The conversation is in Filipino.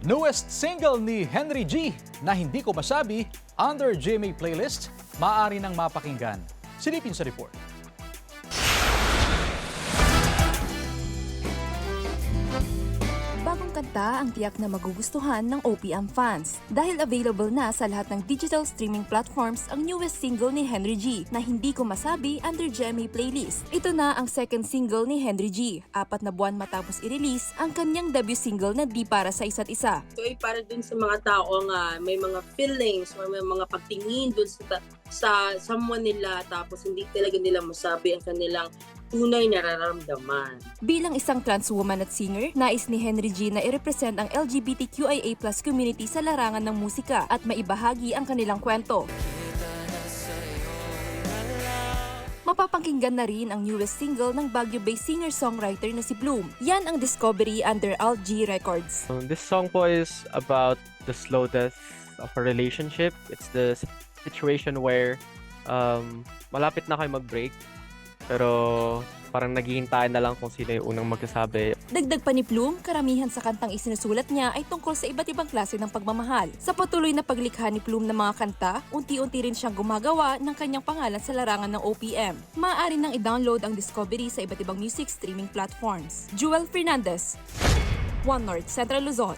Newest single ni Henry G na hindi ko masabi, under GMA playlist, maaari nang mapakinggan. Silipin sa report. Bagong kanta ang tiyak na magugustuhan ng OPM fans dahil available na sa lahat ng digital streaming platforms ang newest single ni Henry G na hindi ko masabi under GMA playlist. Ito na ang second single ni Henry G, 4 na buwan matapos i-release ang kanyang debut single na Di Para Sa Isa't Isa. Ito ay para dun sa mga tao nga may mga feelings or may mga pagtingin dun sa someone nila tapos hindi talaga nila masabi ang kanilang tunay na nararamdaman. Bilang isang trans woman at singer, nais ni Henry G na i-represent ang LGBTQIA+ community sa larangan ng musika at maibahagi ang kanilang kwento. Mapapakinggan na rin ang newest single ng Baguio-based singer-songwriter na si Bloom. Yan ang discovery under Alt G Records. This song po is about the slow death of a relationship. It's the situation where malapit na kayo mag-break, pero parang naghihintayin na lang kung sino yung unang magsasabi. Dagdag pa ni Bloom, karamihan sa kantang isinusulat niya ay tungkol sa iba't ibang klase ng pagmamahal. Sa patuloy na paglikha ni Bloom ng mga kanta, unti-unti rin siyang gumagawa ng kanyang pangalan sa larangan ng OPM. Maaari nang i-download ang Discovery sa iba't ibang music streaming platforms. Jewel Fernandez, One North Central Luzon.